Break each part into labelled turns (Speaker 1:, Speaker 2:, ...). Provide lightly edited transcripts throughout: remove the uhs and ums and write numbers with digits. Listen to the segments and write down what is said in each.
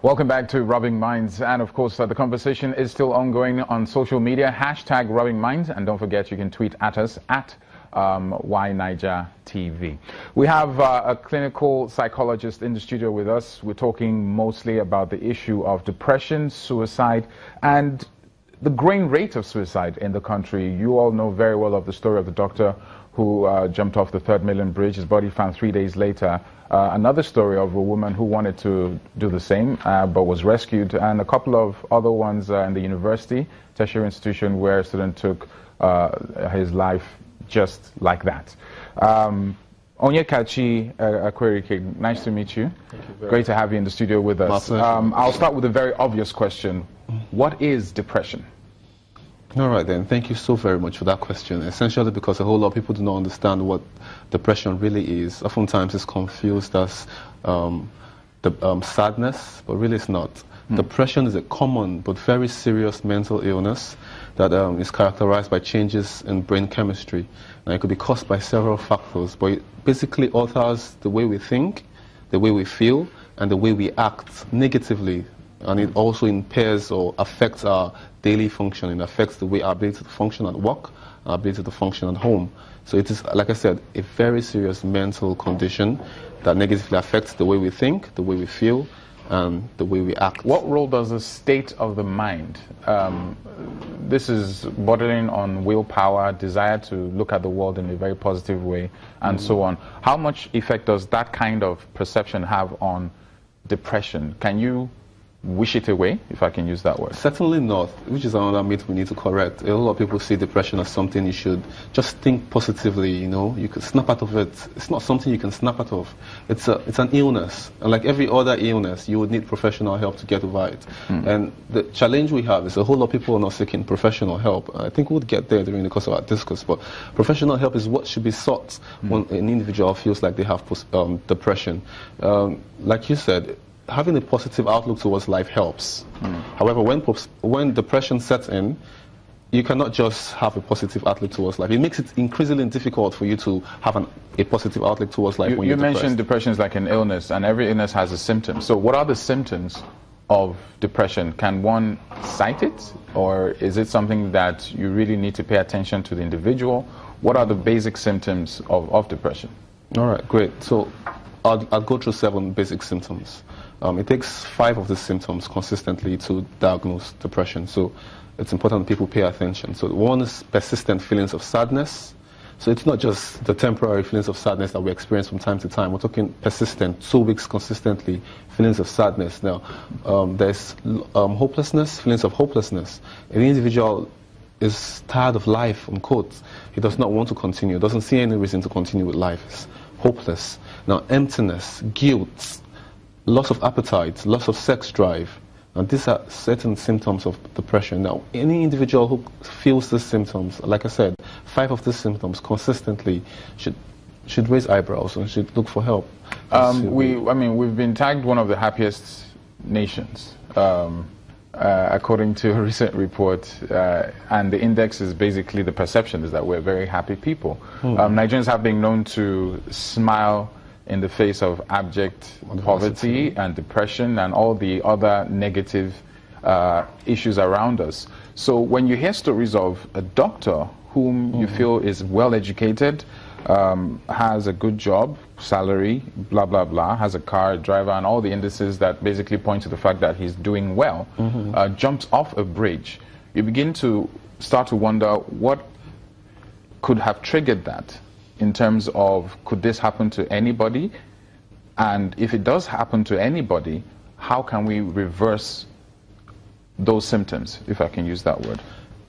Speaker 1: Welcome back to Rubbing Minds, and of course the conversation is still ongoing on social media, hashtag Rubbing Minds, and don't forget you can tweet at us at YNigerTV. We have a clinical psychologist in the studio with us. We're talking mostly about the issue of depression, suicide, and the growing rate of suicide in the country. You all know very well of the story of the doctor who jumped off the 3rd Mainland Bridge, his body found 3 days later. Another story of a woman who wanted to do the same but was rescued, and a couple of other ones in the university, tertiary institution, where a student took his life just like that. Onyekachi Akwerike, nice to meet you.
Speaker 2: Thank you very
Speaker 1: Great to have you in the studio with us. I'll start with a very obvious question. What is depression?
Speaker 2: All right then, thank you so very much for that question. Essentially because a whole lot of people do not understand what depression really is. Oftentimes it's confused as sadness, but really it's not. Depression is a common but very serious mental illness that is characterized by changes in brain chemistry. Now it could be caused by several factors, but it basically alters the way we think, the way we feel, and the way we act negatively. And it also impairs or affects our daily function. It affects the way our ability to function at work, our ability to function at home. So it is, like I said, a very serious mental condition that negatively affects the way we think, the way we feel, and the way we act.
Speaker 1: What role does the state of the mind, this is bordering on willpower, desire to look at the world in a very positive way, and so on. How much effect does that kind of perception have on depression? Can you wish it away, if I can use that word?
Speaker 2: Certainly not, which is another myth we need to correct. A lot of people see depression as something you should just think positively, you know, you could snap out of it. It's not something you can snap out of. It's an illness, and like every other illness, you would need professional help to get over it. And the challenge we have is a whole lot of people are not seeking professional help. I think we'll get there during the course of our discourse, but professional help is what should be sought when an individual feels like they have depression. Like you said, having a positive outlook towards life helps. However, when depression sets in, you cannot just have a positive outlook towards life. It makes it increasingly difficult for you to have a positive outlook towards life when you're depressed. You
Speaker 1: mentioned depression is like an illness, and every illness has a symptom. So what are the symptoms of depression? Can one cite it, or is it something that you really need to pay attention to the individual? What are the basic symptoms of depression?
Speaker 2: All right, great. So I'll go through 7 basic symptoms. It takes 5 of these symptoms consistently to diagnose depression, so it's important that people pay attention. So one is persistent feelings of sadness. So it's not just the temporary feelings of sadness that we experience from time to time. We're talking persistent, 2 weeks consistently, feelings of sadness. Now, there's hopelessness, feelings of hopelessness. An individual is tired of life, unquote. He does not want to continue, doesn't see any reason to continue with life. He's hopeless. Now, emptiness, guilt, loss of appetite, loss of sex drive. And these are certain symptoms of depression. Now, any individual who feels these symptoms, like I said, 5 of these symptoms consistently should raise eyebrows and should look for help.
Speaker 1: We've been tagged one of the happiest nations, according to a recent report, and the index is basically the perception is that we're very happy people. Nigerians have been known to smile in the face of abject poverty and depression and all the other negative issues around us. So when you hear stories of a doctor whom you feel is well educated, has a good job, salary, blah, blah, blah, has a car, a driver, and all the indices that basically point to the fact that he's doing well, jumps off a bridge, you begin to start to wonder what could have triggered that. In terms of, could this happen to anybody? And if it does happen to anybody, how can we reverse those symptoms, if I can use that word?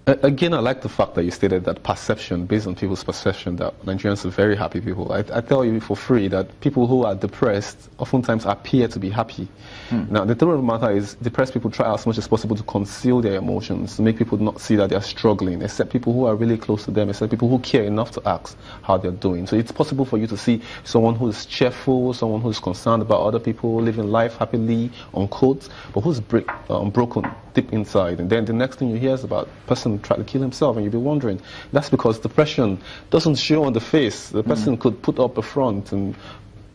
Speaker 2: Again, I like the fact that you stated that perception, based on people's perception, that Nigerians are very happy people. I tell you for free that people who are depressed oftentimes appear to be happy. Now, the truth of the matter is depressed people try as much as possible to conceal their emotions, to make people not see that they are struggling, except people who are really close to them, except people who care enough to ask how they're doing. So it's possible for you to see someone who is cheerful, someone who is concerned about other people, living life happily, unquote, but who's broken deep inside. And then the next thing you hear is about a person try to kill himself, and you'll be wondering, that's because depression doesn't show on the face. The person could put up a front and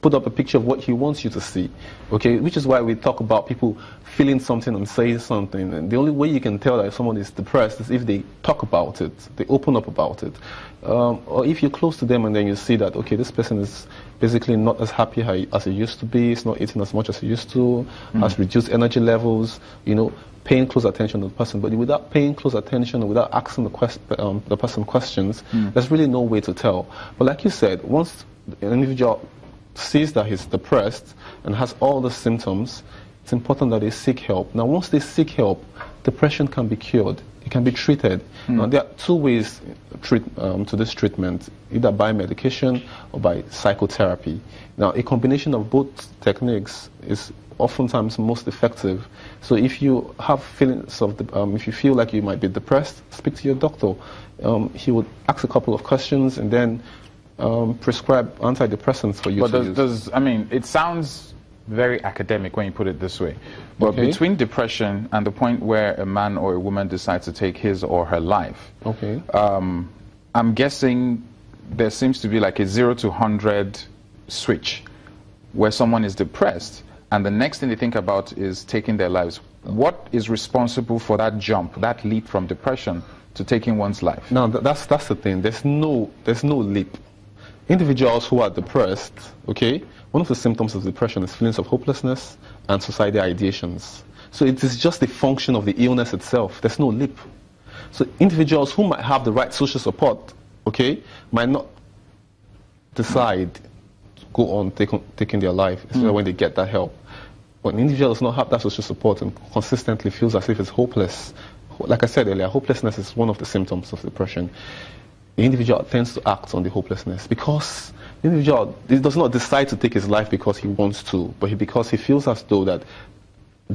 Speaker 2: put up a picture of what he wants you to see, okay? Which is why we talk about people feeling something and saying something. And the only way you can tell that if someone is depressed is if they talk about it, they open up about it. Or if you're close to them and then you see that, okay, this person is basically not as happy as he used to be, is not eating as much as he used to, has reduced energy levels, you know, paying close attention to the person. But without paying close attention, without asking the person questions, there's really no way to tell. But like you said, once an individual sees that he's depressed and has all the symptoms, it's important that they seek help. Now, once they seek help, depression can be cured. It can be treated. Now, there are two ways to this treatment, either by medication or by psychotherapy. Now, a combination of both techniques is oftentimes most effective. So if you have feelings of, if you feel like you might be depressed, speak to your doctor. He would ask a couple of questions and then prescribe antidepressants for you to use.
Speaker 1: I mean, it sounds very academic when you put it this way, but between depression and the point where a man or a woman decides to take his or her life, I'm guessing there seems to be like a 0 to 100 switch where someone is depressed and the next thing they think about is taking their lives. What is responsible for that jump, that leap from depression to taking one's life?
Speaker 2: No, that's the thing. There's no leap. Individuals who are depressed, okay, one of the symptoms of depression is feelings of hopelessness and suicidal ideations. So it is just a function of the illness itself. There's no leap. So individuals who might have the right social support, okay, might not decide to go on taking their life, especially when they get that help. But an individual does not have that social support and consistently feels as if it's hopeless. Like I said earlier, hopelessness is one of the symptoms of depression. The individual tends to act on the hopelessness because the individual does not decide to take his life because he wants to, but because he feels as though that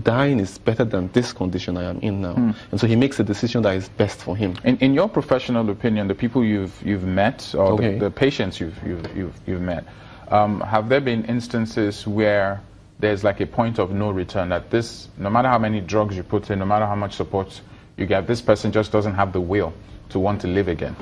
Speaker 2: dying is better than this condition I am in now. And so he makes a decision that is best for him.
Speaker 1: In your professional opinion, the people you've met or the patients you've met, have there been instances where there's like a point of no return, that this, no matter how many drugs you put in, no matter how much support you get, this person just doesn't have the will to want to live again?